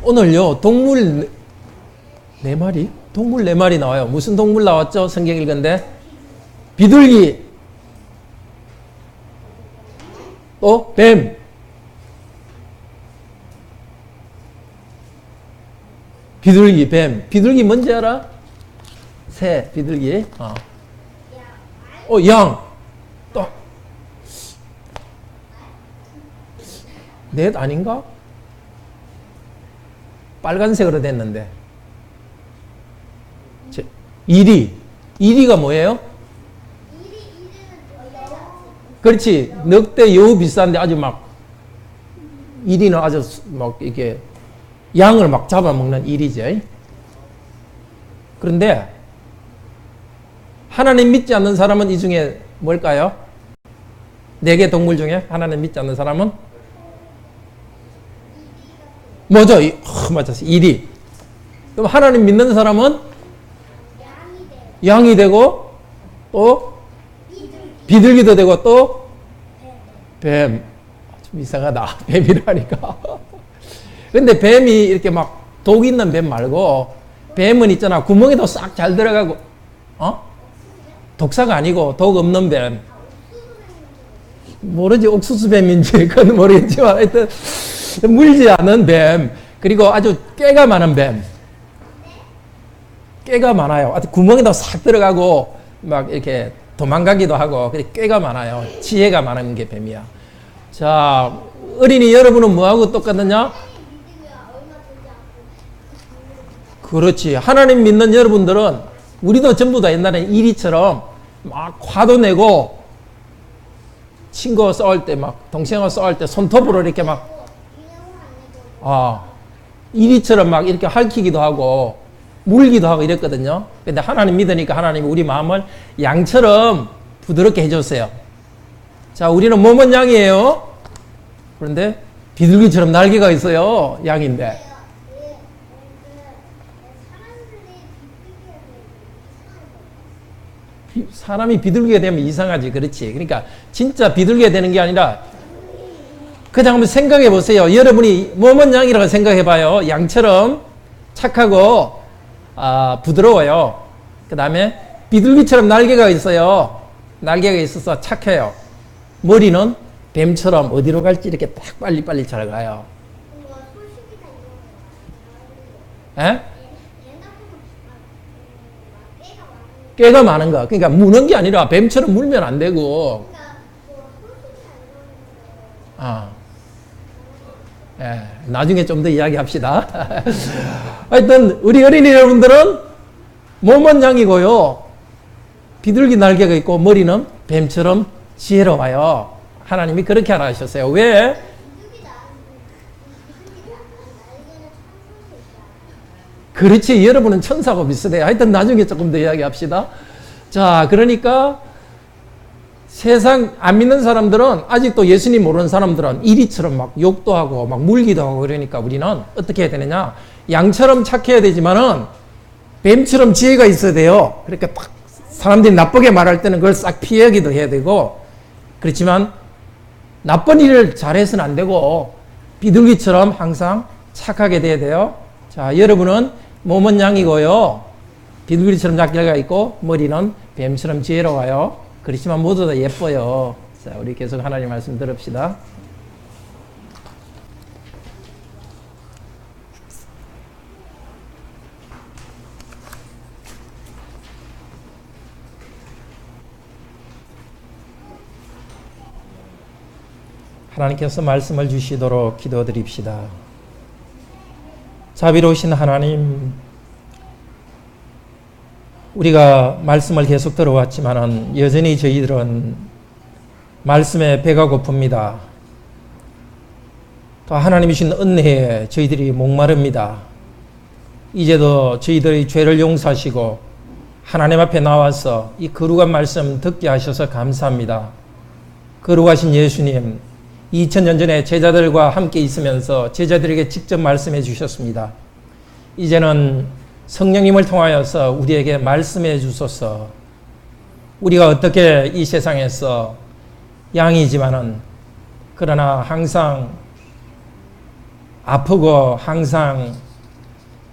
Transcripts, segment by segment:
오늘요, 동물 네 마리? 동물 네 마리 나와요. 무슨 동물 나왔죠? 성경 읽은데? 비둘기, 또 뱀, 비둘기, 뱀. 비둘기 뭔지 알아? 새, 비둘기. 양. 또 넷 아닌가? 빨간색으로 됐는데. 이리가 뭐예요? 그렇지. 늑대, 여우 비싼데 아주 막, 이리는 아주 막 이렇게 양을 막 잡아먹는 이리죠. 그런데 하나님 믿지 않는 사람은 이 중에 뭘까요? 네 개 동물 중에 하나님 믿지 않는 사람은? 뭐죠? 맞았어. 이리. 그럼 하나님 믿는 사람은? 양이 되고, 또? 비둘기도 되고, 또? 뱀. 좀 이상하다. 뱀이라니까. 근데 뱀이 이렇게 막 독 있는 뱀 말고, 뱀은 있잖아. 구멍에도 싹 잘 들어가고, 독사가 아니고, 독 없는 뱀. 모르지. 옥수수뱀인지, 그건 모르겠지만, 하여튼, 물지 않은 뱀. 그리고 아주 깨가 많은 뱀. 깨가 많아요. 구멍에도 싹 들어가고 막 이렇게 도망가기도 하고 꾀가 많아요. 지혜가 많은 게 뱀이야. 자, 어린이 여러분은 뭐하고 똑같느냐? 그렇지. 하나님 믿는 여러분들은 우리도 전부 다 옛날에 이리처럼 막 화도 내고 친구와 싸울 때 막 동생과 싸울 때 손톱으로 이렇게 막 이리처럼 막 이렇게 핥히기도 하고 물기도 하고 이랬거든요. 근데 하나님 믿으니까 하나님이 우리 마음을 양처럼 부드럽게 해줬어요. 자, 우리는 몸은 양이에요. 그런데 비둘기처럼 날개가 있어요. 양인데. 사람이 비둘기가 되면 이상하지. 그렇지. 그러니까 진짜 비둘기가 되는 게 아니라 그냥 한번 생각해 보세요. 여러분이 몸은 양이라고 생각해 봐요. 양처럼 착하고 부드러워요. 그 다음에 비둘기처럼 날개가 있어요. 날개가 있어서 착해요. 머리는 뱀처럼 어디로 갈지 이렇게 딱 빨리빨리 잘 가요. 에? 꾀가 많은 거. 그러니까 무는 게 아니라 뱀처럼 물면 안 되고. 나중에 좀 더 이야기합시다. 하여튼 우리 어린이 여러분들은 몸은 양이고요. 비둘기 날개가 있고 머리는 뱀처럼 지혜로워요. 하나님이 그렇게 하라 하셨어요. 왜? 그렇지. 여러분은 천사하고 비슷해요. 하여튼 나중에 조금 더 이야기합시다. 자, 그러니까 세상 안 믿는 사람들은 아직도 예수님 모르는 사람들은 이리처럼 막 욕도 하고 막 물기도 하고 그러니까 우리는 어떻게 해야 되느냐? 양처럼 착해야 되지만은 뱀처럼 지혜가 있어야 돼요. 그러니까 딱 사람들이 나쁘게 말할 때는 그걸 싹 피하기도 해야 되고 그렇지만 나쁜 일을 잘해서는 안 되고 비둘기처럼 항상 착하게 돼야 돼요. 자, 여러분은 몸은 양이고요. 비둘기처럼 날개가 있고 머리는 뱀처럼 지혜로워요. 그렇지만 모두 다 예뻐요. 자, 우리 계속 하나님 말씀 들읍시다. 하나님께서 말씀을 주시도록 기도드립시다. 자비로우신 하나님, 우리가 말씀을 계속 들어왔지만 여전히 저희들은 말씀에 배가 고픕니다. 또 하나님이 주신 은혜에 저희들이 목마릅니다. 이제도 저희들의 죄를 용서하시고 하나님 앞에 나와서 이 거룩한 말씀 듣게 하셔서 감사합니다. 거룩하신 예수님, 2000년 전에 제자들과 함께 있으면서 제자들에게 직접 말씀해 주셨습니다. 이제는 성령님을 통하여서 우리에게 말씀해 주소서. 우리가 어떻게 이 세상에서 양이지만은 그러나 항상 아프고 항상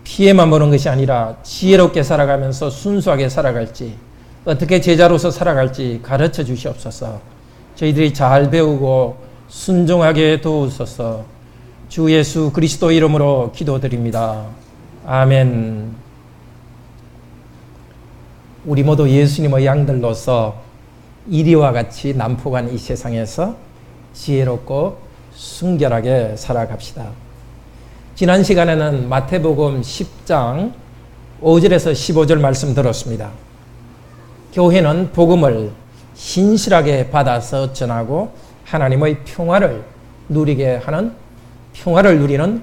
피해만 보는 것이 아니라 지혜롭게 살아가면서 순수하게 살아갈지, 어떻게 제자로서 살아갈지 가르쳐 주시옵소서. 저희들이 잘 배우고 순종하게 도우소서. 주 예수 그리스도 이름으로 기도드립니다. 아멘. 우리 모두 예수님의 양들로서 이리와 같이 난폭한 이 세상에서 지혜롭고 순결하게 살아갑시다. 지난 시간에는 마태복음 10장 5절에서 15절 말씀 들었습니다. 교회는 복음을 신실하게 받아서 전하고 하나님의 평화를 누리는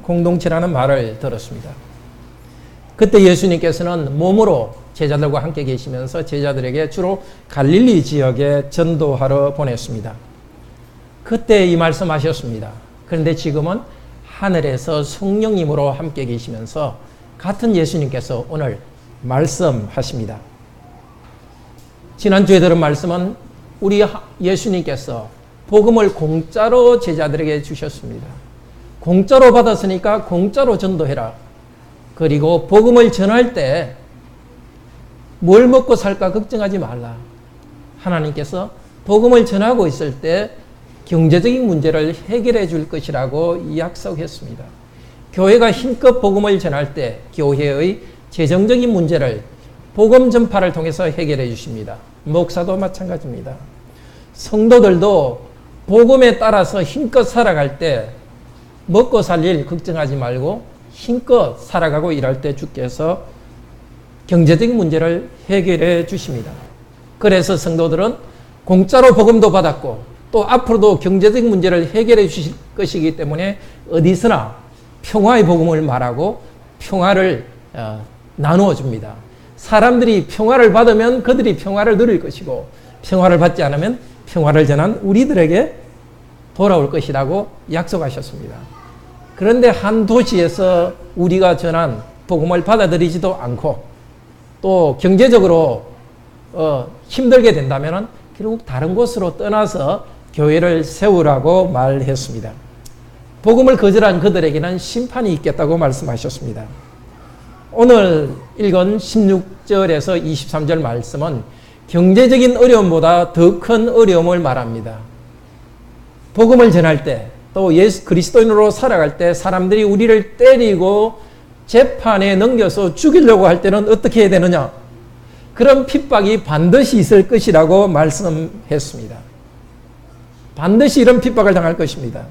공동체라는 말을 들었습니다. 그때 예수님께서는 몸으로 제자들과 함께 계시면서 제자들에게 주로 갈릴리 지역에 전도하러 보냈습니다. 그때 이 말씀하셨습니다. 그런데 지금은 하늘에서 성령님으로 함께 계시면서 같은 예수님께서 오늘 말씀하십니다. 지난주에 들은 말씀은 우리 예수님께서 복음을 공짜로 제자들에게 주셨습니다. 공짜로 받았으니까 공짜로 전도해라. 그리고 복음을 전할 때 뭘 먹고 살까 걱정하지 말라. 하나님께서 복음을 전하고 있을 때 경제적인 문제를 해결해 줄 것이라고 약속했습니다. 교회가 힘껏 복음을 전할 때 교회의 재정적인 문제를 복음 전파를 통해서 해결해 주십니다. 목사도 마찬가지입니다. 성도들도 복음에 따라서 힘껏 살아갈 때 먹고 살 일 걱정하지 말고 힘껏 살아가고 일할 때 주께서 경제적인 문제를 해결해 주십니다. 그래서 성도들은 공짜로 복음도 받았고 또 앞으로도 경제적인 문제를 해결해 주실 것이기 때문에 어디서나 평화의 복음을 말하고 평화를 나누어 줍니다. 사람들이 평화를 받으면 그들이 평화를 누릴 것이고 평화를 받지 않으면 평화를 전한 우리들에게 돌아올 것이라고 약속하셨습니다. 그런데 한 도시에서 우리가 전한 복음을 받아들이지도 않고 또 경제적으로 힘들게 된다면 결국 다른 곳으로 떠나서 교회를 세우라고 말했습니다. 복음을 거절한 그들에게는 심판이 있겠다고 말씀하셨습니다. 오늘 읽은 16절에서 23절 말씀은 경제적인 어려움보다 더 큰 어려움을 말합니다. 복음을 전할 때 또 예수 그리스도인으로 살아갈 때 사람들이 우리를 때리고 재판에 넘겨서 죽이려고 할 때는 어떻게 해야 되느냐? 그런 핍박이 반드시 있을 것이라고 말씀했습니다. 반드시 이런 핍박을 당할 것입니다.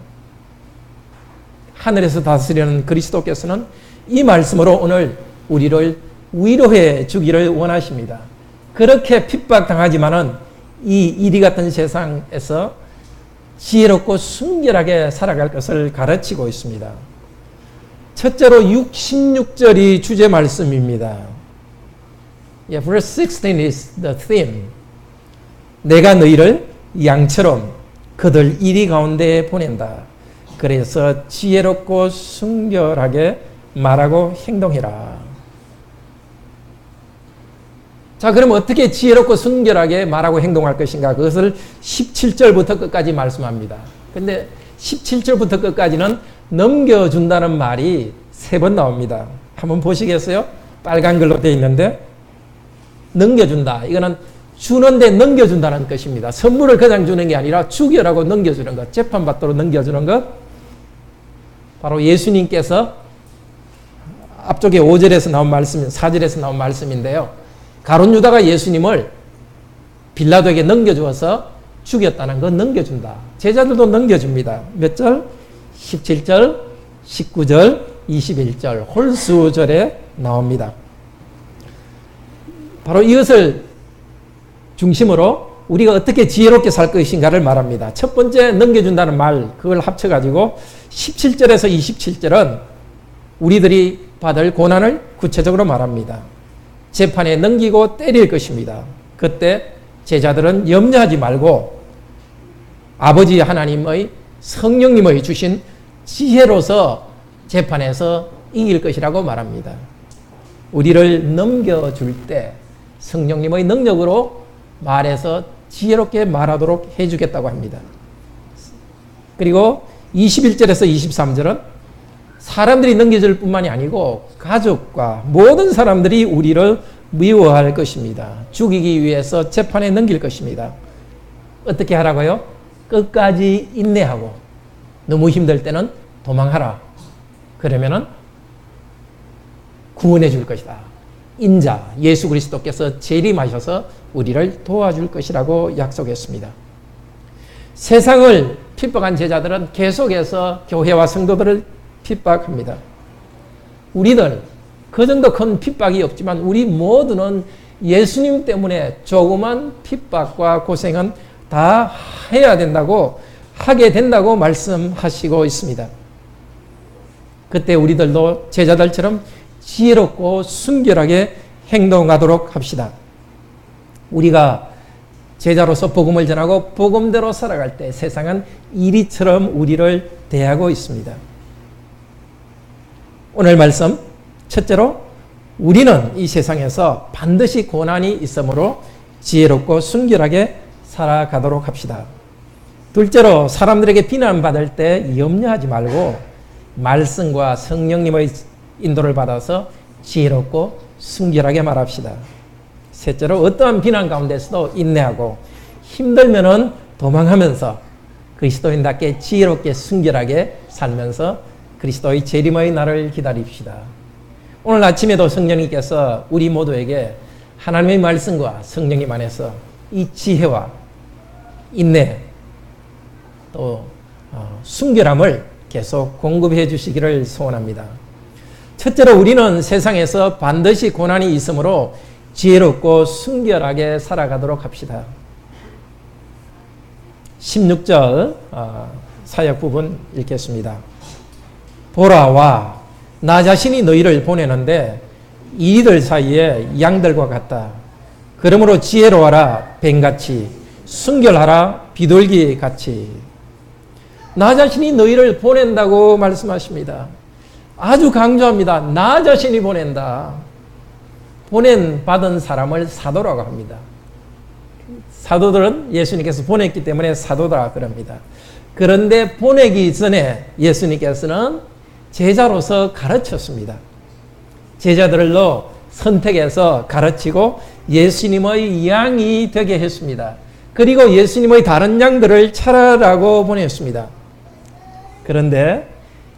하늘에서 다스리는 그리스도께서는 이 말씀으로 오늘 우리를 위로해 주기를 원하십니다. 그렇게 핍박당하지만은 이 이리 같은 세상에서 지혜롭고 순결하게 살아갈 것을 가르치고 있습니다. 첫째로 16절이 주제 말씀입니다. Verse 16 is the theme. 내가 너희를 양처럼 그들 이리 가운데에 보낸다. 그래서 지혜롭고 순결하게 말하고 행동해라. 자, 그럼 어떻게 지혜롭고 순결하게 말하고 행동할 것인가? 그것을 17절부터 끝까지 말씀합니다. 근데 17절부터 끝까지는 넘겨준다는 말이 3번 나옵니다. 한번 보시겠어요? 빨간 글로 되어 있는데 넘겨준다. 이거는 주는데 넘겨준다는 것입니다. 선물을 그냥 주는 게 아니라 죽여라고 넘겨주는 것, 재판받도록 넘겨주는 것. 바로 예수님께서 앞쪽에 5절에서 나온 말씀, 4절에서 나온 말씀인데요. 가룟 유다가 예수님을 빌라도에게 넘겨주어서 죽였다는 건 넘겨준다. 제자들도 넘겨줍니다. 몇 절? 17절, 19절, 21절, 홀수절에 나옵니다. 바로 이것을 중심으로 우리가 어떻게 지혜롭게 살 것인가를 말합니다. 첫 번째 넘겨준다는 말, 그걸 합쳐가지고 17절에서 27절은 우리들이 받을 고난을 구체적으로 말합니다. 재판에 넘기고 때릴 것입니다. 그때 제자들은 염려하지 말고 아버지 하나님의 성령님의 주신 지혜로서 재판에서 이길 것이라고 말합니다. 우리를 넘겨줄 때 성령님의 능력으로 말해서 지혜롭게 말하도록 해주겠다고 합니다. 그리고 21절에서 23절은 사람들이 넘겨줄 뿐만이 아니고 가족과 모든 사람들이 우리를 미워할 것입니다. 죽이기 위해서 재판에 넘길 것입니다. 어떻게 하라고요? 끝까지 인내하고 너무 힘들 때는 도망하라. 그러면은 구원해 줄 것이다. 인자 예수 그리스도께서 재림하셔서 우리를 도와줄 것이라고 약속했습니다. 세상을 핍박한 제자들은 계속해서 교회와 성도들을 핍박합니다. 우리들 그 정도 큰 핍박이 없지만 우리 모두는 예수님 때문에 조그만 핍박과 고생은 다 해야 된다고 하게 된다고 말씀하시고 있습니다. 그때 우리들도 제자들처럼 지혜롭고 순결하게 행동하도록 합시다. 우리가 제자로서 복음을 전하고 복음대로 살아갈 때 세상은 이리처럼 우리를 대하고 있습니다. 오늘 말씀 첫째로 우리는 이 세상에서 반드시 고난이 있으므로 지혜롭고 순결하게 살아가도록 합시다. 둘째로 사람들에게 비난받을 때 염려하지 말고 말씀과 성령님의 인도를 받아서 지혜롭고 순결하게 말합시다. 셋째로 어떠한 비난 가운데서도 인내하고 힘들면은 도망하면서 그리스도인답게 지혜롭게 순결하게 살면서 그리스도의 재림의 날을 기다립시다. 오늘 아침에도 성령님께서 우리 모두에게 하나님의 말씀과 성령님 안에서 이 지혜와 인내 또 순결함을 계속 공급해 주시기를 소원합니다. 첫째로 우리는 세상에서 반드시 고난이 있으므로 지혜롭고 순결하게 살아가도록 합시다. 16절 사역 부분 읽겠습니다. 보라와 나 자신이 너희를 보내는데 이들 사이에 양들과 같다. 그러므로 지혜로워라 뱀같이 순결하라 비둘기같이. 나 자신이 너희를 보낸다고 말씀하십니다. 아주 강조합니다. 나 자신이 보낸다. 받은 사람을 사도라고 합니다. 사도들은 예수님께서 보냈기 때문에 사도다 그럽니다. 그런데 보내기 전에 예수님께서는 제자로서 가르쳤습니다. 제자들로 선택해서 가르치고 예수님의 양이 되게 했습니다. 그리고 예수님의 다른 양들을 찾아라고 보냈습니다. 그런데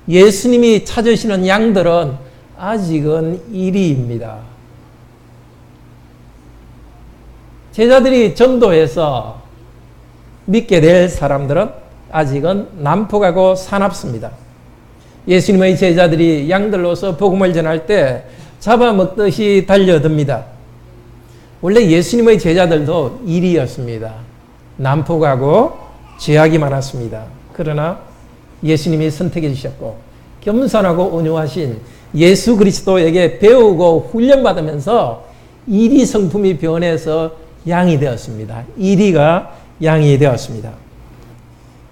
예수님이 찾으시는 양들은 아직은 이리입니다. 제자들이 전도해서 믿게 될 사람들은 아직은 난폭하고 사납습니다. 예수님의 제자들이 양들로서 복음을 전할 때 잡아먹듯이 달려듭니다. 원래 예수님의 제자들도 이리였습니다. 난폭하고 죄악이 많았습니다. 그러나 예수님이 선택해 주셨고 겸손하고 온유하신 예수 그리스도에게 배우고 훈련받으면서 이리 성품이 변해서 양이 되었습니다. 이리가 양이 되었습니다.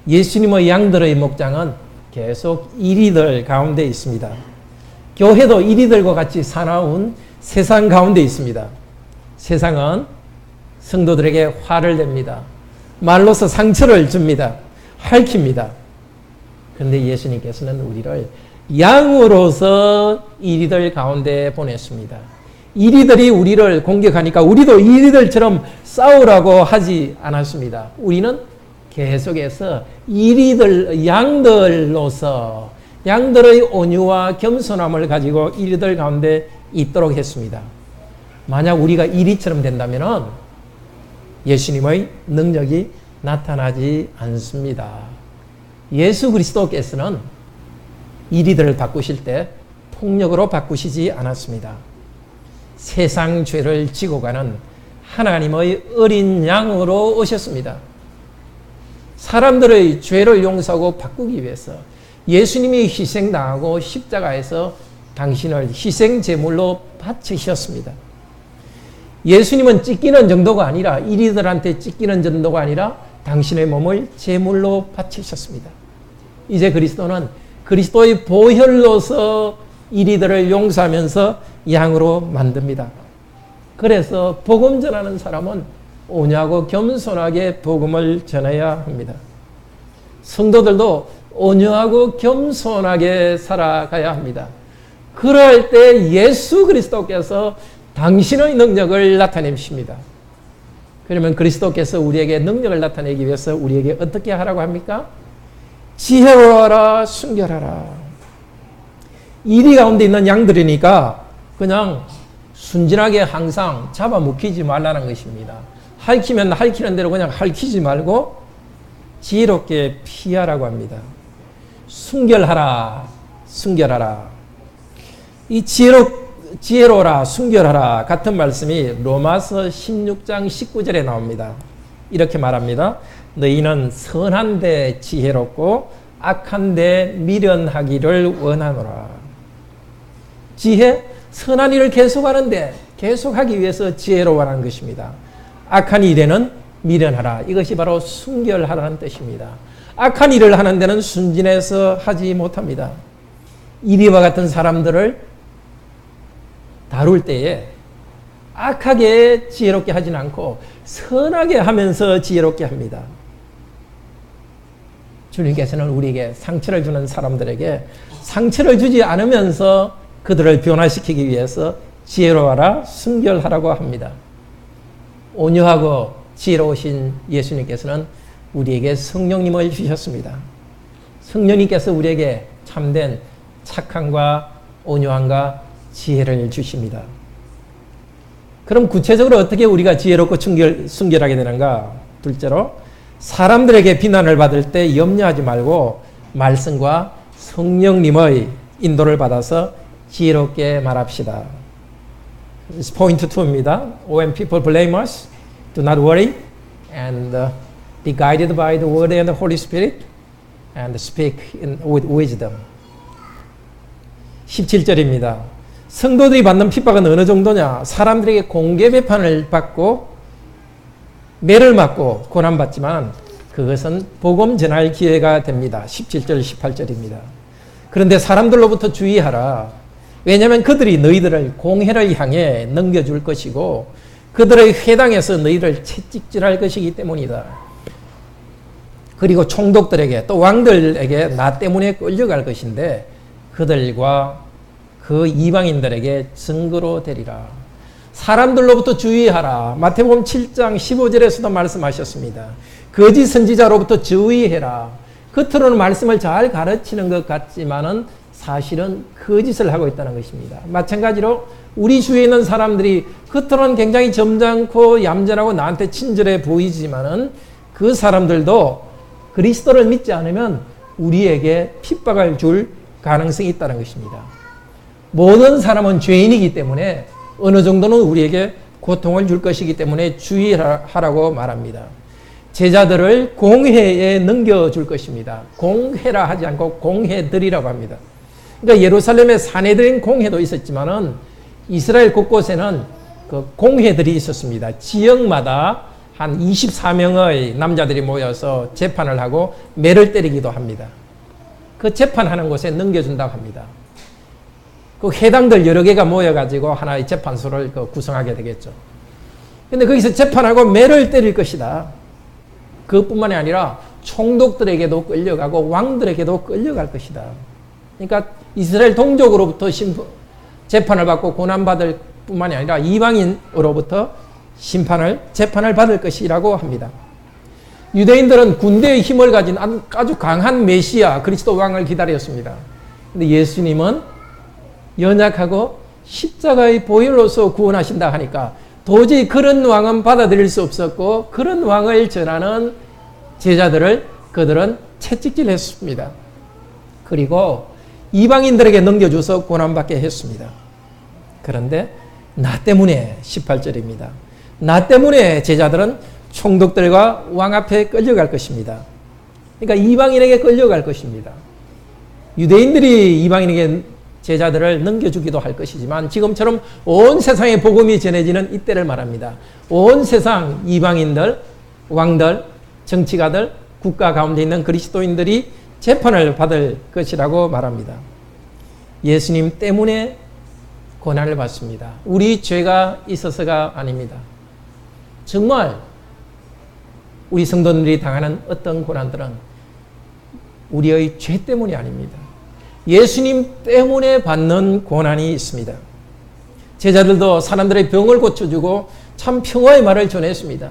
예수님의 양들의 목장은 계속 이리들 가운데 있습니다. 교회도 이리들과 같이 사나운 세상 가운데 있습니다. 세상은 성도들에게 화를 냅니다. 말로서 상처를 줍니다. 핥힙니다. 그런데 예수님께서는 우리를 양으로서 이리들 가운데 보냈습니다. 이리들이 우리를 공격하니까 우리도 이리들처럼 싸우라고 하지 않았습니다. 우리는 계속해서 이리들, 양들로서 양들의 온유와 겸손함을 가지고 이리들 가운데 있도록 했습니다. 만약 우리가 이리처럼 된다면 예수님의 능력이 나타나지 않습니다. 예수 그리스도께서는 이리들을 바꾸실 때 폭력으로 바꾸시지 않았습니다. 세상 죄를 지고 가는 하나님의 어린 양으로 오셨습니다. 사람들의 죄를 용서하고 바꾸기 위해서 예수님이 희생당하고 십자가에서 당신을 희생제물로 바치셨습니다. 예수님은 찢기는 정도가 아니라 이리들한테 찢기는 정도가 아니라 당신의 몸을 제물로 바치셨습니다. 이제 그리스도는 그리스도의 보혈로서 이리들을 용서하면서 양으로 만듭니다. 그래서 복음 전하는 사람은 온유하고 겸손하게 복음을 전해야 합니다. 성도들도 온유하고 겸손하게 살아가야 합니다. 그럴 때 예수 그리스도께서 당신의 능력을 나타내십니다. 그러면 그리스도께서 우리에게 능력을 나타내기 위해서 우리에게 어떻게 하라고 합니까? 지혜로워라, 순결하라. 이리 가운데 있는 양들이니까 그냥 순진하게 항상 잡아먹히지 말라는 것입니다. 핥히면 핥히는 대로 그냥 핥히지 말고 지혜롭게 피하라고 합니다. 순결하라, 순결하라. 이 지혜로라, 순결하라 같은 말씀이 로마서 16장 19절에 나옵니다. 이렇게 말합니다. 너희는 선한데 지혜롭고 악한데 미련하기를 원하노라. 지혜, 선한 일을 계속하는데 계속하기 위해서 지혜로워하는 것입니다. 악한 일에는 미련하라. 이것이 바로 순결하라는 뜻입니다. 악한 일을 하는 데는 순진해서 하지 못합니다. 이리와 같은 사람들을 다룰 때에 악하게 지혜롭게 하진 않고 선하게 하면서 지혜롭게 합니다. 주님께서는 우리에게 상처를 주는 사람들에게 상처를 주지 않으면서 그들을 변화시키기 위해서 지혜로워라, 순결하라고 합니다. 온유하고 지혜로우신 예수님께서는 우리에게 성령님을 주셨습니다. 성령님께서 우리에게 참된 착함과 온유함과 지혜를 주십니다. 그럼 구체적으로 어떻게 우리가 지혜롭고 순결하게 되는가? 둘째로, 사람들에게 비난을 받을 때 염려하지 말고 말씀과 성령님의 인도를 받아서 지혜롭게 말합시다. 포인트 2입니다. When people blame us, do not worry and be guided by the word and the Holy Spirit and speak with wisdom. 17절입니다. 성도들이 받는 핍박은 어느 정도냐? 사람들에게 공개 비판을 받고 매를 맞고 고난받지만 그것은 복음 전할 기회가 됩니다. 17절, 18절입니다. 그런데 사람들로부터 주의하라. 왜냐하면 그들이 너희들을 공회를 향해 넘겨줄 것이고 그들의 회당에서 너희를 채찍질할 것이기 때문이다. 그리고 총독들에게 또 왕들에게 나 때문에 끌려갈 것인데 그들과 그 이방인들에게 증거로 되리라. 사람들로부터 주의하라. 마태복음 7장 15절에서도 말씀하셨습니다. 거짓 선지자로부터 주의해라. 겉으로는 말씀을 잘 가르치는 것 같지만은 사실은 거짓을 하고 있다는 것입니다. 마찬가지로 우리 주위에 있는 사람들이 겉으로는 굉장히 점잖고 얌전하고 나한테 친절해 보이지만은 그 사람들도 그리스도를 믿지 않으면 우리에게 핍박을 줄 가능성이 있다는 것입니다. 모든 사람은 죄인이기 때문에 어느 정도는 우리에게 고통을 줄 것이기 때문에 주의하라고 말합니다. 제자들을 공회에 넘겨줄 것입니다. 공회라 하지 않고 공회들이라고 합니다. 그러니까 예루살렘에 사내들인 공회도 있었지만은 이스라엘 곳곳에는 그 공회들이 있었습니다. 지역마다 한 24명의 남자들이 모여서 재판을 하고 매를 때리기도 합니다. 그 재판하는 곳에 넘겨준다고 합니다. 그 회당들 여러 개가 모여가지고 하나의 재판소를 구성하게 되겠죠. 근데 거기서 재판하고 매를 때릴 것이다. 그것뿐만이 아니라 총독들에게도 끌려가고 왕들에게도 끌려갈 것이다. 그러니까 이스라엘 동족으로부터 재판을 받고 고난받을 뿐만이 아니라 이방인으로부터 재판을 받을 것이라고 합니다. 유대인들은 군대의 힘을 가진 아주 강한 메시아 그리스도 왕을 기다렸습니다. 근데 예수님은 연약하고 십자가의 보혈로서 구원하신다 하니까 도저히 그런 왕은 받아들일 수 없었고 그런 왕을 전하는 제자들을 그들은 채찍질했습니다. 그리고 이방인들에게 넘겨줘서 고난받게 했습니다. 그런데 나 때문에 18절입니다. 나 때문에 제자들은 총독들과 왕 앞에 끌려갈 것입니다. 그러니까 이방인에게 끌려갈 것입니다. 유대인들이 이방인에게 제자들을 넘겨주기도 할 것이지만 지금처럼 온 세상에 복음이 전해지는 이때를 말합니다. 온 세상 이방인들, 왕들, 정치가들, 국가 가운데 있는 그리스도인들이 재판을 받을 것이라고 말합니다. 예수님 때문에 고난을 받습니다. 우리 죄가 있어서가 아닙니다. 정말 우리 성도들이 당하는 어떤 고난들은 우리의 죄 때문이 아닙니다. 예수님 때문에 받는 고난이 있습니다. 제자들도 사람들의 병을 고쳐주고 참 평화의 말을 전했습니다.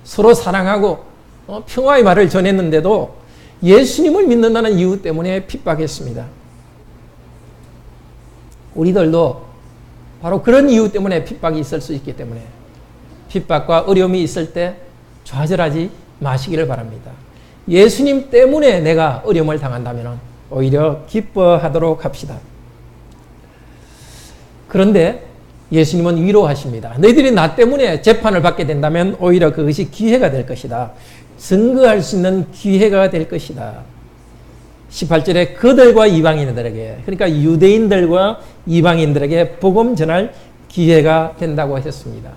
서로 사랑하고 평화의 말을 전했는데도 예수님을 믿는다는 이유 때문에 핍박했습니다. 우리들도 바로 그런 이유 때문에 핍박이 있을 수 있기 때문에 핍박과 어려움이 있을 때 좌절하지 마시기를 바랍니다. 예수님 때문에 내가 어려움을 당한다면 오히려 기뻐하도록 합시다. 그런데 예수님은 위로하십니다. 너희들이 나 때문에 재판을 받게 된다면 오히려 그것이 기회가 될 것이다. 증거할 수 있는 기회가 될 것이다. 18절에 그들과 이방인들에게, 그러니까 유대인들과 이방인들에게 복음 전할 기회가 된다고 하셨습니다.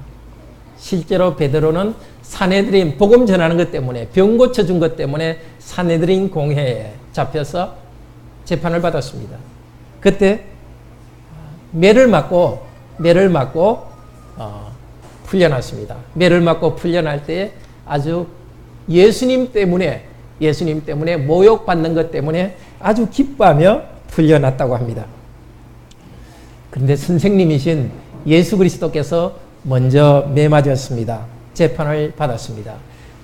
실제로 베드로는 산헤드린 복음 전하는 것 때문에, 병 고쳐준 것 때문에 산헤드린 공회에 잡혀서 재판을 받았습니다. 그때 매를 맞고 풀려났습니다. 매를 맞고 풀려날 때 아주 예수님 때문에 모욕받는 것 때문에 아주 기뻐하며 풀려났다고 합니다. 그런데 선생님이신 예수 그리스도께서 먼저 매 맞았습니다. 재판을 받았습니다.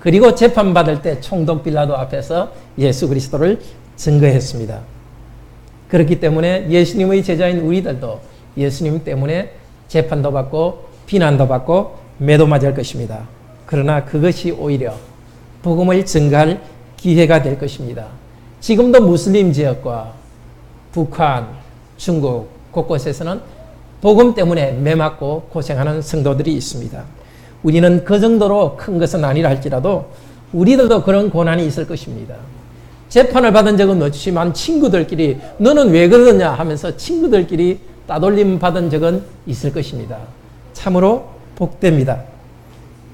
그리고 재판받을 때 총독 빌라도 앞에서 예수 그리스도를 증거했습니다. 그렇기 때문에 예수님의 제자인 우리들도 예수님 때문에 재판도 받고 비난도 받고 매도 맞을 것입니다. 그러나 그것이 오히려 복음을 증거할 기회가 될 것입니다. 지금도 무슬림 지역과 북한, 중국 곳곳에서는 복음 때문에 매 맞고 고생하는 성도들이 있습니다. 우리는 그 정도로 큰 것은 아니라 할지라도 우리들도 그런 고난이 있을 것입니다. 재판을 받은 적은 없지만 친구들끼리 너는 왜 그러냐 하면서 친구들끼리 따돌림 받은 적은 있을 것입니다. 참으로 복됩니다.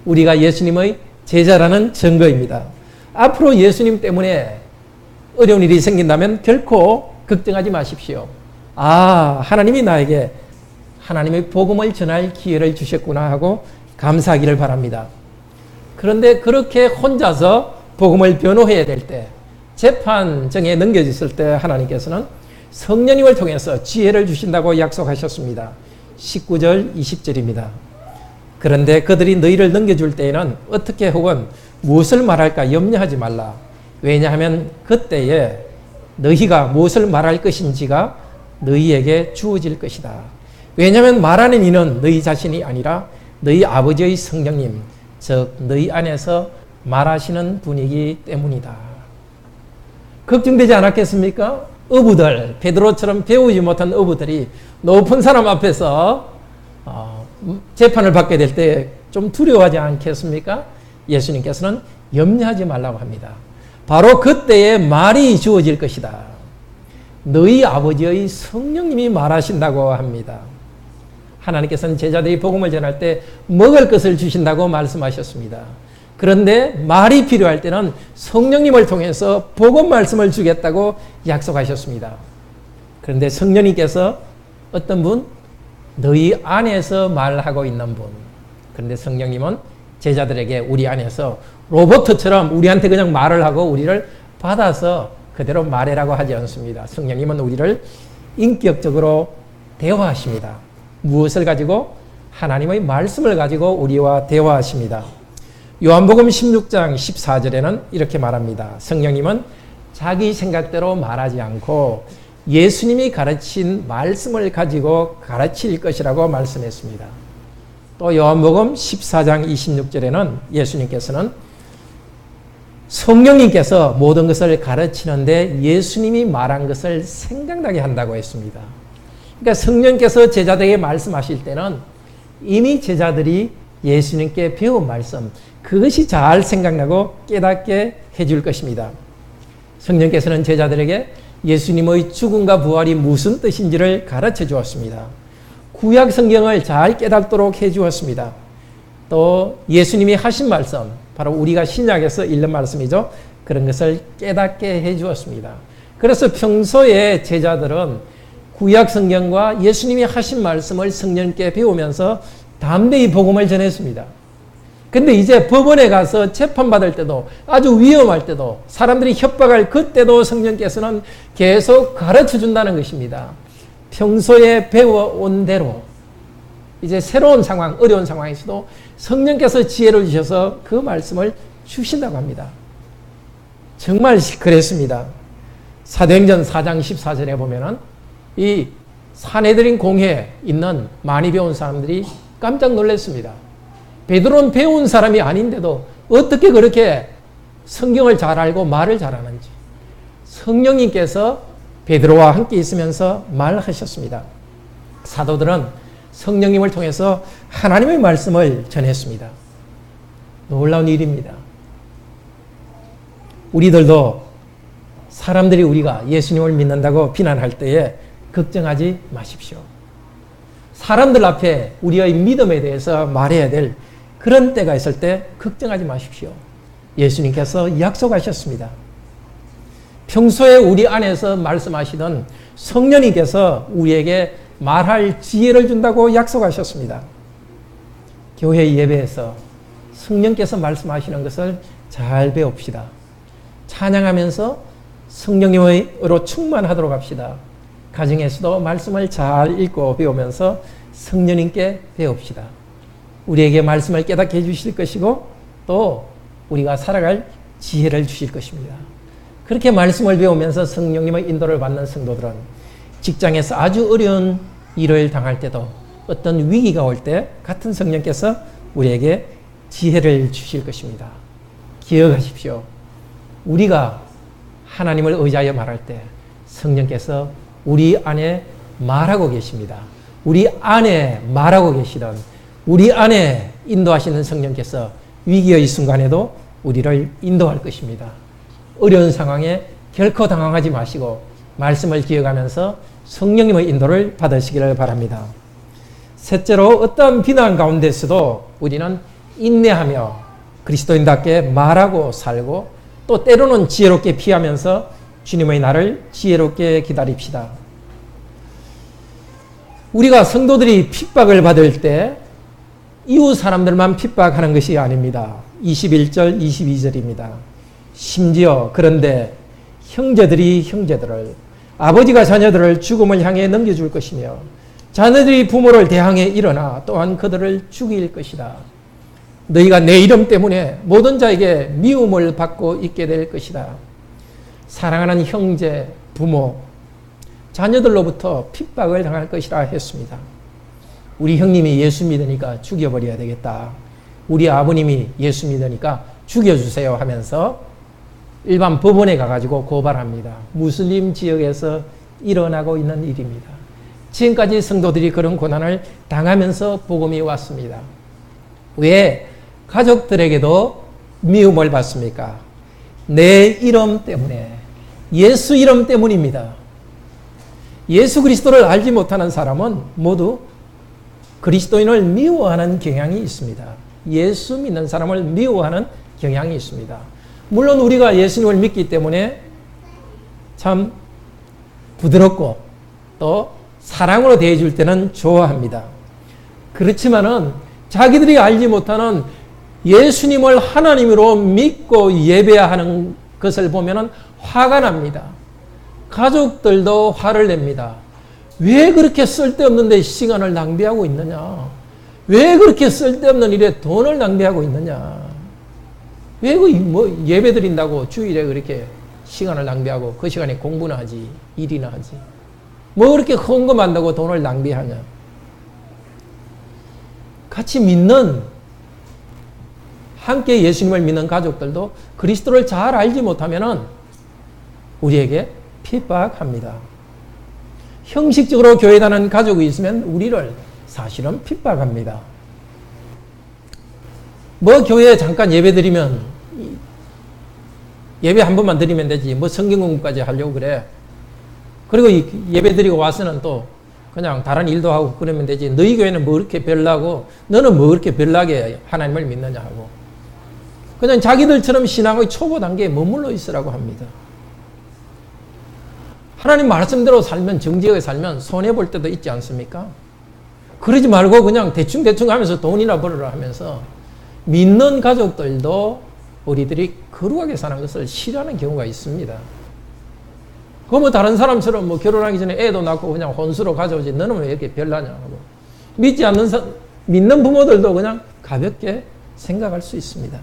우리가 예수님의 제자라는 증거입니다. 앞으로 예수님 때문에 어려운 일이 생긴다면 결코 걱정하지 마십시오. 하나님이 나에게 하나님의 복음을 전할 기회를 주셨구나 하고 감사하기를 바랍니다. 그런데 그렇게 혼자서 복음을 변호해야 될 때, 재판정에 넘겨졌을 때 하나님께서는 성령님을 통해서 지혜를 주신다고 약속하셨습니다. 19절, 20절입니다. 그런데 그들이 너희를 넘겨줄 때에는 어떻게 혹은 무엇을 말할까 염려하지 말라. 왜냐하면 그때에 너희가 무엇을 말할 것인지가 너희에게 주어질 것이다. 왜냐하면 말하는 이는 너희 자신이 아니라 너희 아버지의 성령님, 즉 너희 안에서 말하시는 분이기 때문이다. 걱정되지 않았겠습니까? 어부들, 베드로처럼 배우지 못한 어부들이 높은 사람 앞에서 재판을 받게 될 때 좀 두려워하지 않겠습니까? 예수님께서는 염려하지 말라고 합니다. 바로 그때에 말이 주어질 것이다. 너희 아버지의 성령님이 말하신다고 합니다. 하나님께서는 제자들이 복음을 전할 때 먹을 것을 주신다고 말씀하셨습니다. 그런데 말이 필요할 때는 성령님을 통해서 복음 말씀을 주겠다고 약속하셨습니다. 그런데 성령님께서 어떤 분? 너희 안에서 말하고 있는 분. 그런데 성령님은 제자들에게 우리 안에서 로봇처럼 우리한테 그냥 말을 하고 우리를 받아서 그대로 말해라고 하지 않습니다. 성령님은 우리를 인격적으로 대화하십니다. 무엇을 가지고? 하나님의 말씀을 가지고 우리와 대화하십니다. 요한복음 16장 14절에는 이렇게 말합니다. 성령님은 자기 생각대로 말하지 않고 예수님이 가르친 말씀을 가지고 가르칠 것이라고 말씀했습니다. 또 요한복음 14장 26절에는 예수님께서는 성령님께서 모든 것을 가르치는데 예수님이 말한 것을 생각나게 한다고 했습니다. 그러니까 성령께서 제자들에게 말씀하실 때는 이미 제자들이 예수님께 배운 말씀, 그것이 잘 생각나고 깨닫게 해줄 것입니다. 성령께서는 제자들에게 예수님의 죽음과 부활이 무슨 뜻인지를 가르쳐 주었습니다. 구약 성경을 잘 깨닫도록 해 주었습니다. 또 예수님이 하신 말씀, 바로 우리가 신약에서 읽는 말씀이죠. 그런 것을 깨닫게 해 주었습니다. 그래서 평소에 제자들은 구약 성경과 예수님이 하신 말씀을 성령께 배우면서 담대히 복음을 전했습니다. 근데 이제 법원에 가서 재판받을 때도 아주 위험할 때도 사람들이 협박할 그때도 성령께서는 계속 가르쳐 준다는 것입니다. 평소에 배워온 대로 이제 새로운 상황, 어려운 상황에서도 성령께서 지혜를 주셔서 그 말씀을 주신다고 합니다. 정말 그랬습니다. 사도행전 4장 14절에 보면은 이 사내들인 공회에 있는 많이 배운 사람들이 깜짝 놀랐습니다. 베드로는 배운 사람이 아닌데도 어떻게 그렇게 성경을 잘 알고 말을 잘하는지 성령님께서 베드로와 함께 있으면서 말하셨습니다. 사도들은 성령님을 통해서 하나님의 말씀을 전했습니다. 놀라운 일입니다. 우리들도 사람들이 우리가 예수님을 믿는다고 비난할 때에 걱정하지 마십시오. 사람들 앞에 우리의 믿음에 대해서 말해야 될 그런 때가 있을 때 걱정하지 마십시오. 예수님께서 약속하셨습니다. 평소에 우리 안에서 말씀하시던 성령님께서 우리에게 말할 지혜를 준다고 약속하셨습니다. 교회 예배에서 성령께서 말씀하시는 것을 잘 배웁시다. 찬양하면서 성령님으로 충만하도록 합시다. 가정에서도 말씀을 잘 읽고 배우면서 성령님께 배웁시다. 우리에게 말씀을 깨닫게 해주실 것이고 또 우리가 살아갈 지혜를 주실 것입니다. 그렇게 말씀을 배우면서 성령님의 인도를 받는 성도들은 직장에서 아주 어려운 일을 당할 때도 어떤 위기가 올 때 같은 성령께서 우리에게 지혜를 주실 것입니다. 기억하십시오. 우리가 하나님을 의지하여 말할 때 성령께서 우리 안에 말하고 계십니다. 우리 안에 말하고 계시던 우리 안에 인도하시는 성령께서 위기의 순간에도 우리를 인도할 것입니다. 어려운 상황에 결코 당황하지 마시고 말씀을 기억하면서 성령님의 인도를 받으시기를 바랍니다. 셋째로 어떤 비난 가운데서도 우리는 인내하며 그리스도인답게 말하고 살고 또 때로는 지혜롭게 피하면서 주님의 날을 지혜롭게 기다립시다. 우리가 성도들이 핍박을 받을 때 이웃 사람들만 핍박하는 것이 아닙니다. 21절, 22절입니다. 심지어 그런데 형제들이 형제들을 아버지가 자녀들을 죽음을 향해 넘겨줄 것이며 자녀들이 부모를 대항해 일어나 또한 그들을 죽일 것이다. 너희가 내 이름 때문에 모든 자에게 미움을 받고 있게 될 것이다. 사랑하는 형제, 부모, 자녀들로부터 핍박을 당할 것이라 했습니다. 우리 형님이 예수 믿으니까 죽여버려야 되겠다. 우리 아버님이 예수 믿으니까 죽여주세요 하면서 일반 법원에 가가지고 고발합니다. 무슬림 지역에서 일어나고 있는 일입니다. 지금까지 성도들이 그런 고난을 당하면서 복음이 왔습니다. 왜 가족들에게도 미움을 받습니까? 내 이름 때문에, 예수 이름 때문입니다. 예수 그리스도를 알지 못하는 사람은 모두 그리스도인을 미워하는 경향이 있습니다. 예수 믿는 사람을 미워하는 경향이 있습니다. 물론 우리가 예수님을 믿기 때문에 참 부드럽고 또 사랑으로 대해줄 때는 좋아합니다. 그렇지만은 자기들이 알지 못하는 예수님을 하나님으로 믿고 예배하는 것을 보면은 화가 납니다. 가족들도 화를 냅니다. 왜 그렇게 쓸데없는 데 시간을 낭비하고 있느냐? 왜 그렇게 쓸데없는 일에 돈을 낭비하고 있느냐? 왜 예배 드린다고 주일에 그렇게 시간을 낭비하고 그 시간에 공부나 하지, 일이나 하지? 뭐 그렇게 헌금한다고 돈을 낭비하냐? 같이 믿는, 함께 예수님을 믿는 가족들도 그리스도를 잘 알지 못하면은 우리에게 핍박합니다. 형식적으로 교회 다니는 가족이 있으면 우리를 사실은 핍박합니다. 뭐 교회에 잠깐 예배 드리면 예배 한 번만 드리면 되지 뭐 성경 공부까지 하려고 그래. 그리고 예배 드리고 와서는 또 그냥 다른 일도 하고 그러면 되지. 너희 교회는 뭐 그렇게 별나고 너는 뭐 그렇게 별나게 하나님을 믿느냐 하고 그냥 자기들처럼 신앙의 초보 단계에 머물러 있으라고 합니다. 하나님 말씀대로 살면, 정직하게 살면 손해볼 때도 있지 않습니까? 그러지 말고 그냥 대충 하면서 돈이나 벌으라 하면서 믿는 가족들도 우리들이 거룩하게 사는 것을 싫어하는 경우가 있습니다. 그러면 다른 사람처럼 뭐 결혼하기 전에 애도 낳고 그냥 혼수로 가져오지 너는 왜 이렇게 별나냐고. 믿지 않는 믿는 부모들도 그냥 가볍게 생각할 수 있습니다.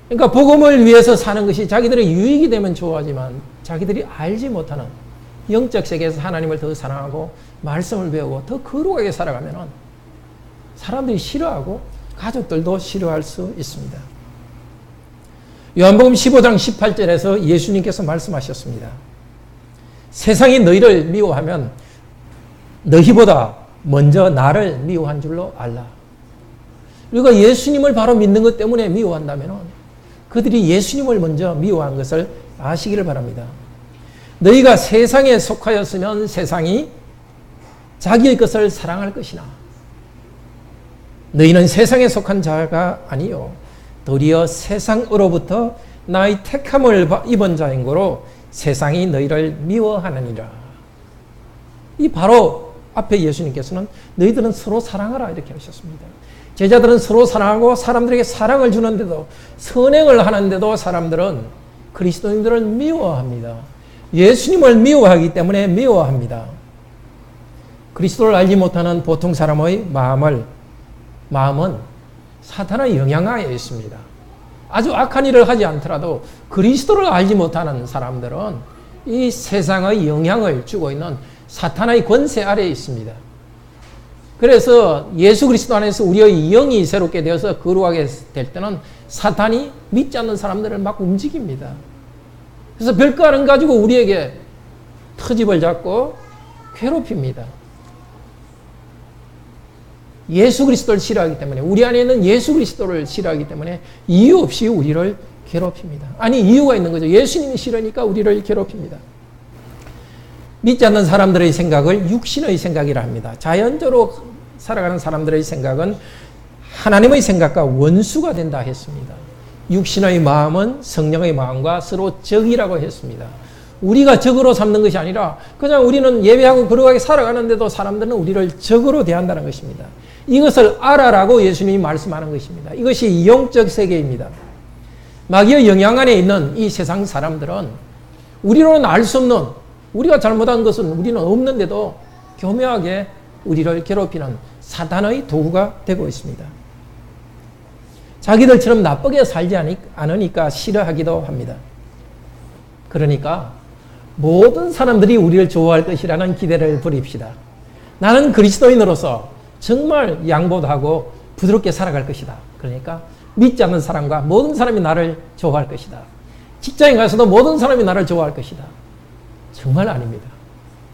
그러니까 복음을 위해서 사는 것이 자기들의 유익이 되면 좋아하지만 자기들이 알지 못하는 영적 세계에서 하나님을 더 사랑하고 말씀을 배우고 더 거룩하게 살아가면 사람들이 싫어하고 가족들도 싫어할 수 있습니다. 요한복음 15장 18절에서 예수님께서 말씀하셨습니다. 세상이 너희를 미워하면 너희보다 먼저 나를 미워한 줄로 알라. 우리가 예수님을 바로 믿는 것 때문에 미워한다면 그들이 예수님을 먼저 미워한 것을 아시기를 바랍니다. 너희가 세상에 속하였으면 세상이 자기의 것을 사랑할 것이나 너희는 세상에 속한 자가 아니요 도리어 세상으로부터 나의 택함을 입은 자인 거로 세상이 너희를 미워하느니라. 이 바로 앞에 예수님께서는 너희들은 서로 사랑하라 이렇게 하셨습니다. 제자들은 서로 사랑하고 사람들에게 사랑을 주는데도 선행을 하는데도 사람들은 그리스도인들을 미워합니다. 예수님을 미워하기 때문에 미워합니다. 그리스도를 알지 못하는 보통 사람의 마음은 사탄의 영향하에 있습니다. 아주 악한 일을 하지 않더라도 그리스도를 알지 못하는 사람들은 이 세상의 영향을 주고 있는 사탄의 권세 아래에 있습니다. 그래서 예수 그리스도 안에서 우리의 영이 새롭게 되어서 거룩하게 될 때는 사탄이 믿지 않는 사람들을 막 움직입니다. 그래서 별거 안 가지고 우리에게 터집을 잡고 괴롭힙니다. 예수 그리스도를 싫어하기 때문에 우리 안에 있는 예수 그리스도를 싫어하기 때문에 이유 없이 우리를 괴롭힙니다. 아니 이유가 있는 거죠. 예수님이 싫으니까 우리를 괴롭힙니다. 믿지 않는 사람들의 생각을 육신의 생각이라 합니다. 자연적으로 살아가는 사람들의 생각은 하나님의 생각과 원수가 된다 했습니다. 육신의 마음은 성령의 마음과 서로 적이라고 했습니다. 우리가 적으로 삼는 것이 아니라 그냥 우리는 예배하고 거룩하게 살아가는데도 사람들은 우리를 적으로 대한다는 것입니다. 이것을 알아라고 예수님이 말씀하는 것입니다. 이것이 영적 세계입니다. 마귀의 영향 안에 있는 이 세상 사람들은 우리로는 알 수 없는 우리가 잘못한 것은 우리는 없는데도 교묘하게 우리를 괴롭히는 사탄의 도구가 되고 있습니다. 자기들처럼 나쁘게 살지 않으니까 싫어하기도 합니다. 그러니까 모든 사람들이 우리를 좋아할 것이라는 기대를 버립시다. 나는 그리스도인으로서 정말 양보도 하고 부드럽게 살아갈 것이다. 그러니까 믿지 않는 사람과 모든 사람이 나를 좋아할 것이다. 직장에 가서도 모든 사람이 나를 좋아할 것이다. 정말 아닙니다.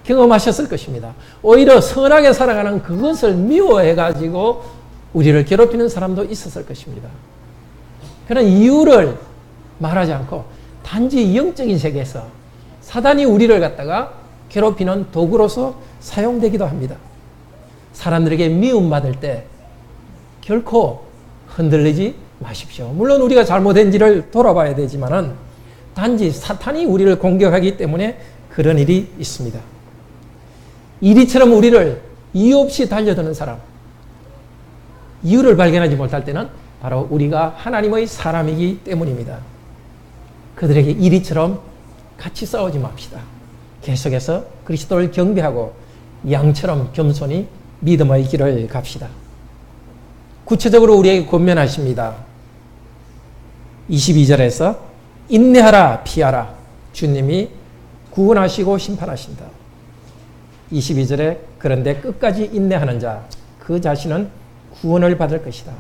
경험하셨을 것입니다. 오히려 선하게 살아가는 그것을 미워해가지고 우리를 괴롭히는 사람도 있었을 것입니다. 그런 이유를 말하지 않고 단지 영적인 세계에서 사단이 우리를 갖다가 괴롭히는 도구로서 사용되기도 합니다. 사람들에게 미움받을 때 결코 흔들리지 마십시오. 물론 우리가 잘못한지를 돌아봐야 되지만은 단지 사탄이 우리를 공격하기 때문에 그런 일이 있습니다. 이리처럼 우리를 이유 없이 달려드는 사람, 이유를 발견하지 못할 때는 바로 우리가 하나님의 사람이기 때문입니다. 그들에게 이리처럼 같이 싸우지 맙시다. 계속해서 그리스도를 경배하고 양처럼 겸손히 믿음의 길을 갑시다. 구체적으로 우리에게 권면하십니다. 22절에서 인내하라 피하라. 주님이 구원하시고 심판하신다. 22절에 그런데 끝까지 인내하는 자 그 자신은 구원을 받을 것이다.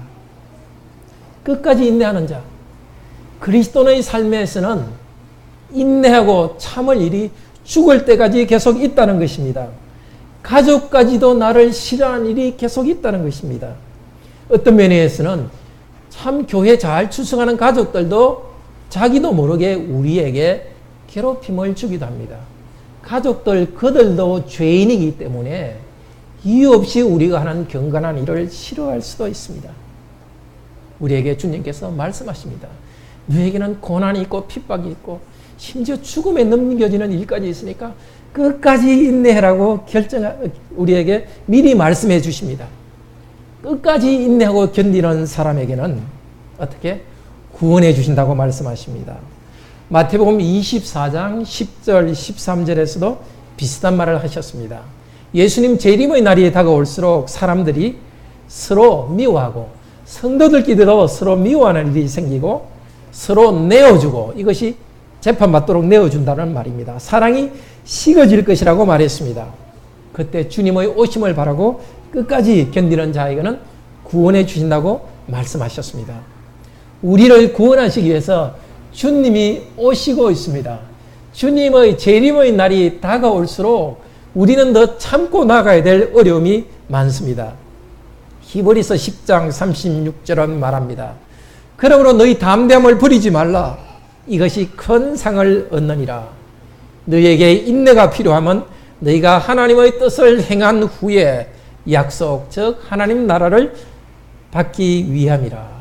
끝까지 인내하는 자. 그리스도의 삶에서는 인내하고 참을 일이 죽을 때까지 계속 있다는 것입니다. 가족까지도 나를 싫어하는 일이 계속 있다는 것입니다. 어떤 면에서는 참 교회 잘 출석하는 가족들도 자기도 모르게 우리에게 괴롭힘을 주기도 합니다. 가족들 그들도 죄인이기 때문에 이유 없이 우리가 하는 경건한 일을 싫어할 수도 있습니다. 우리에게 주님께서 말씀하십니다. 너에게는 고난이 있고 핍박이 있고 심지어 죽음에 넘겨지는 일까지 있으니까 끝까지 인내하라고 우리에게 미리 말씀해 주십니다. 끝까지 인내하고 견디는 사람에게는 어떻게 구원해 주신다고 말씀하십니다. 마태복음 24장 10절 13절에서도 비슷한 말을 하셨습니다. 예수님 재림의 날이 다가올수록 사람들이 서로 미워하고 성도들끼리도 서로 미워하는 일이 생기고 서로 내어주고, 이것이 재판받도록 내어준다는 말입니다. 사랑이 식어질 것이라고 말했습니다. 그때 주님의 오심을 바라고 끝까지 견디는 자에게는 구원해 주신다고 말씀하셨습니다. 우리를 구원하시기 위해서 주님이 오시고 있습니다. 주님의 재림의 날이 다가올수록 우리는 더 참고 나가야 될 어려움이 많습니다. 히브리서 10장 36절은 말합니다. 그러므로 너희 담대함을 버리지 말라. 이것이 큰 상을 얻느니라. 너희에게 인내가 필요하면 너희가 하나님의 뜻을 행한 후에 약속, 즉 하나님 나라를 받기 위함이라.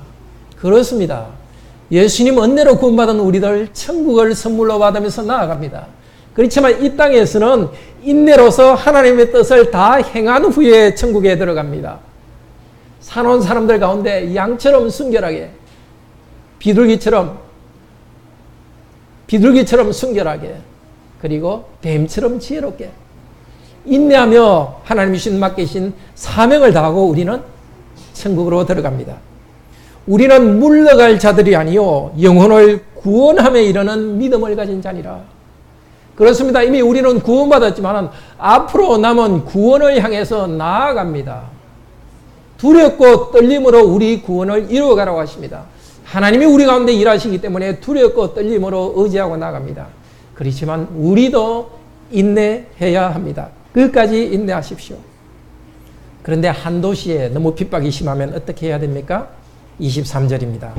그렇습니다. 예수님 은혜로 구원받은 우리들 천국을 선물로 받으면서 나아갑니다. 그렇지만 이 땅에서는 인내로서 하나님의 뜻을 다 행한 후에 천국에 들어갑니다. 사놓은 사람들 가운데 양처럼 순결하게, 비둘기처럼 순결하게, 그리고 뱀처럼 지혜롭게 인내하며 하나님이 주신 맡기신 사명을 다하고 우리는 천국으로 들어갑니다. 우리는 물러갈 자들이 아니요 영혼을 구원함에 이르는 믿음을 가진 자니라. 그렇습니다. 이미 우리는 구원받았지만 앞으로 남은 구원을 향해서 나아갑니다. 두렵고 떨림으로 우리 구원을 이루어가라고 하십니다. 하나님이 우리 가운데 일하시기 때문에 두렵고 떨림으로 의지하고 나갑니다. 그렇지만 우리도 인내해야 합니다. 끝까지 인내하십시오. 그런데 한 도시에 너무 핍박이 심하면 어떻게 해야 됩니까? 23절입니다.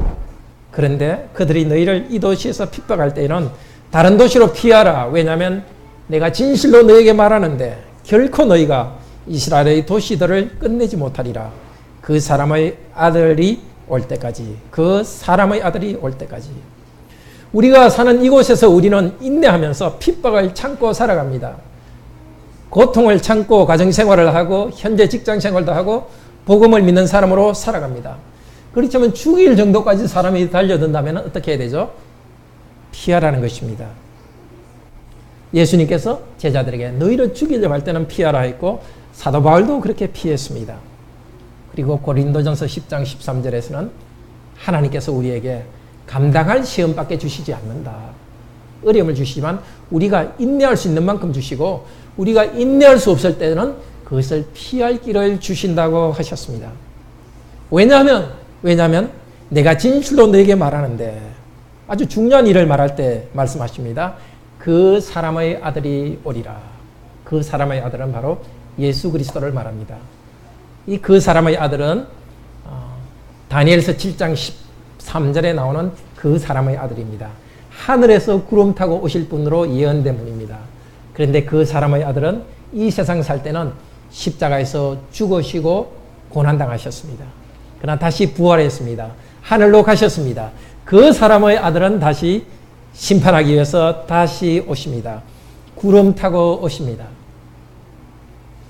그런데 그들이 너희를 이 도시에서 핍박할 때에는 다른 도시로 피하라. 왜냐하면 내가 진실로 너에게 말하는데 결코 너희가 이스라엘의 도시들을 끝내지 못하리라. 그 사람의 아들이 올 때까지. 우리가 사는 이곳에서 우리는 인내하면서 핍박을 참고 살아갑니다. 고통을 참고 가정생활을 하고 현재 직장생활도 하고 복음을 믿는 사람으로 살아갑니다. 그렇지만 죽일 정도까지 사람이 달려든다면 어떻게 해야 되죠? 피하라는 것입니다. 예수님께서 제자들에게 너희를 죽이려고 할 때는 피하라 했고 사도 바울도 그렇게 피했습니다. 그리고 고린도전서 10장 13절에서는 하나님께서 우리에게 감당할 시험밖에 주시지 않는다. 어려움을 주시지만 우리가 인내할 수 있는 만큼 주시고 우리가 인내할 수 없을 때는 그것을 피할 길을 주신다고 하셨습니다. 왜냐하면 내가 진실로 너에게 말하는데, 아주 중요한 일을 말할 때 말씀하십니다. 그 사람의 아들이 오리라. 그 사람의 아들은 바로 예수 그리스도를 말합니다. 이 그 사람의 아들은 다니엘서 7장 13절에 나오는 그 사람의 아들입니다. 하늘에서 구름 타고 오실 분으로 예언된 분입니다. 그런데 그 사람의 아들은 이 세상 살 때는 십자가에서 죽으시고 고난당하셨습니다. 그러나 다시 부활했습니다. 하늘로 가셨습니다. 그 사람의 아들은 다시 심판하기 위해서 다시 오십니다. 구름 타고 오십니다.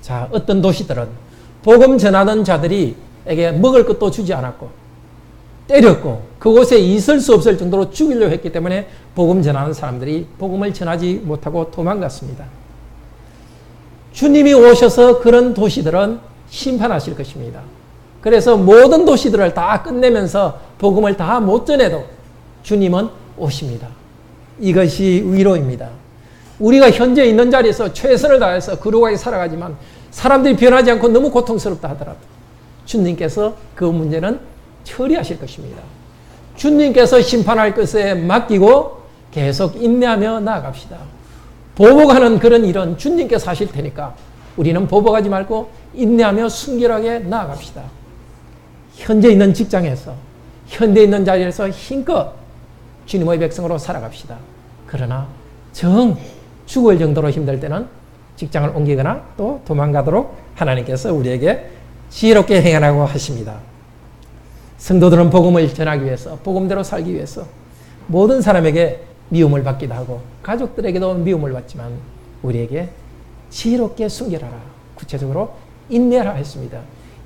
자, 어떤 도시들은 복음 전하는 자들이에게 먹을 것도 주지 않았고 때렸고 그곳에 있을 수 없을 정도로 죽이려고 했기 때문에 복음 전하는 사람들이 복음을 전하지 못하고 도망갔습니다. 주님이 오셔서 그런 도시들은 심판하실 것입니다. 그래서 모든 도시들을 다 끝내면서 복음을 다 못 전해도 주님은 오십니다. 이것이 위로입니다. 우리가 현재 있는 자리에서 최선을 다해서 거룩하게 살아가지만 사람들이 변하지 않고 너무 고통스럽다 하더라도 주님께서 그 문제는 처리하실 것입니다. 주님께서 심판할 것에 맡기고 계속 인내하며 나아갑시다. 보복하는 그런 일은 주님께서 하실 테니까 우리는 보복하지 말고 인내하며 순결하게 나아갑시다. 현재 있는 직장에서, 현재 있는 자리에서 힘껏 주님의 백성으로 살아갑시다. 그러나 죽을 정도로 힘들 때는 직장을 옮기거나 또 도망가도록 하나님께서 우리에게 지혜롭게 행하라고 하십니다. 성도들은 복음을 전하기 위해서, 복음대로 살기 위해서 모든 사람에게 미움을 받기도 하고 가족들에게도 미움을 받지만 우리에게 지혜롭게 순결하라, 구체적으로 인내하라 했습니다.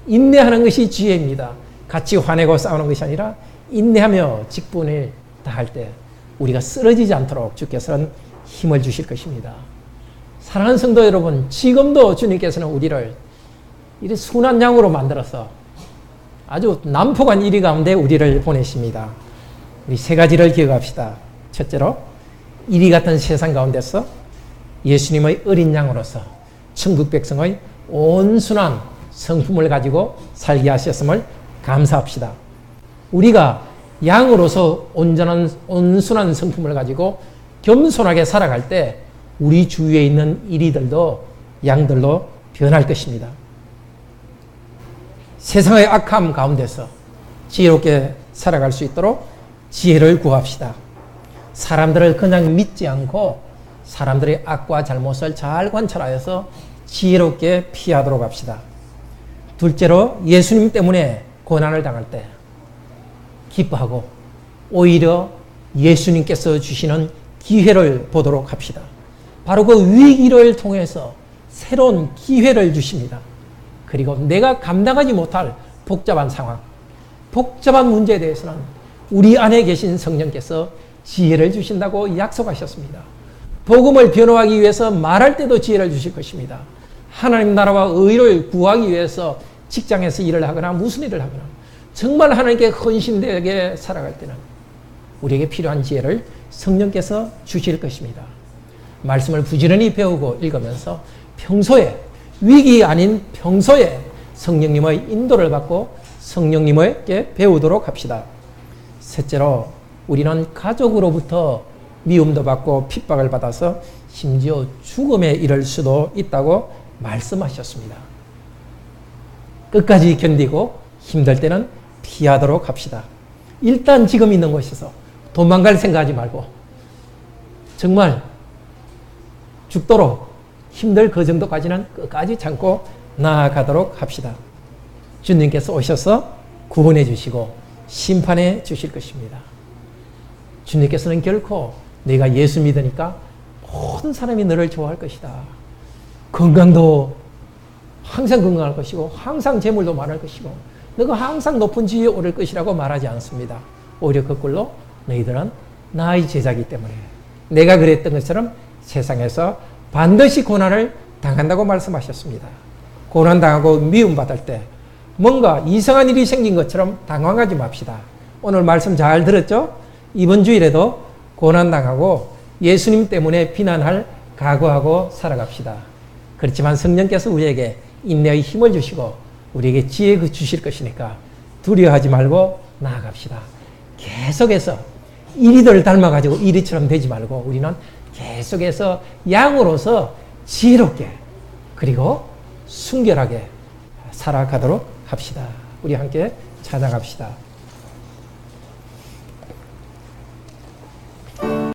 인내하는 것이 지혜입니다. 같이 화내고 싸우는 것이 아니라 인내하며 직분을 다할 때 우리가 쓰러지지 않도록 주께서는 힘을 주실 것입니다. 사랑하는 성도 여러분, 지금도 주님께서는 우리를 이렇게 순한 양으로 만들어서 아주 난폭한 일 가운데 우리를 보내십니다. 우리 세 가지를 기억합시다. 첫째로, 이리 같은 세상 가운데서 예수님의 어린 양으로서 천국 백성의 온순한 성품을 가지고 살게 하셨음을 감사합시다. 우리가 양으로서 온순한 성품을 가지고 겸손하게 살아갈 때 우리 주위에 있는 이리들도 양들로 변할 것입니다. 세상의 악함 가운데서 지혜롭게 살아갈 수 있도록 지혜를 구합시다. 사람들을 그냥 믿지 않고 사람들의 악과 잘못을 잘 관찰하여서 지혜롭게 피하도록 합시다. 둘째로, 예수님 때문에 고난을 당할 때 기뻐하고 오히려 예수님께서 주시는 기회를 보도록 합시다. 바로 그 위기를 통해서 새로운 기회를 주십니다. 그리고 내가 감당하지 못할 복잡한 상황, 복잡한 문제에 대해서는 우리 안에 계신 성령께서 지혜를 주신다고 약속하셨습니다. 복음을 변호하기 위해서 말할 때도 지혜를 주실 것입니다. 하나님 나라와 의를 구하기 위해서 직장에서 일을 하거나 무슨 일을 하거나 정말 하나님께 헌신되게 살아갈 때는 우리에게 필요한 지혜를 성령께서 주실 것입니다. 말씀을 부지런히 배우고 읽으면서 평소에, 위기 아닌 평소에 성령님의 인도를 받고 성령님에게 배우도록 합시다. 셋째로, 우리는 가족으로부터 미움도 받고 핍박을 받아서 심지어 죽음에 이를 수도 있다고 말씀하셨습니다. 끝까지 견디고 힘들 때는 피하도록 합시다. 일단 지금 있는 곳에서 도망갈 생각하지 말고 정말 죽도록 힘들 그 정도까지는 끝까지 참고 나아가도록 합시다. 주님께서 오셔서 구원해 주시고 심판해 주실 것입니다. 주님께서는 결코 내가 예수 믿으니까 모든 사람이 너를 좋아할 것이다. 건강도 항상 건강할 것이고 항상 재물도 많을 것이고 너가 항상 높은 지위에 오를 것이라고 말하지 않습니다. 오히려 거꾸로 너희들은 나의 제자이기 때문에 내가 그랬던 것처럼 세상에서 반드시 고난을 당한다고 말씀하셨습니다. 고난당하고 미움받을 때 뭔가 이상한 일이 생긴 것처럼 당황하지 맙시다. 오늘 말씀 잘 들었죠? 이번 주일에도 고난당하고 예수님 때문에 비난할 각오하고 살아갑시다. 그렇지만 성령께서 우리에게 인내의 힘을 주시고 우리에게 지혜 주실 것이니까 두려워하지 말고 나아갑시다. 계속해서 이리들 닮아가지고 이리처럼 되지 말고 우리는 계속해서 양으로서 지혜롭게 그리고 순결하게 살아가도록 합시다. 우리 함께 찬양합시다.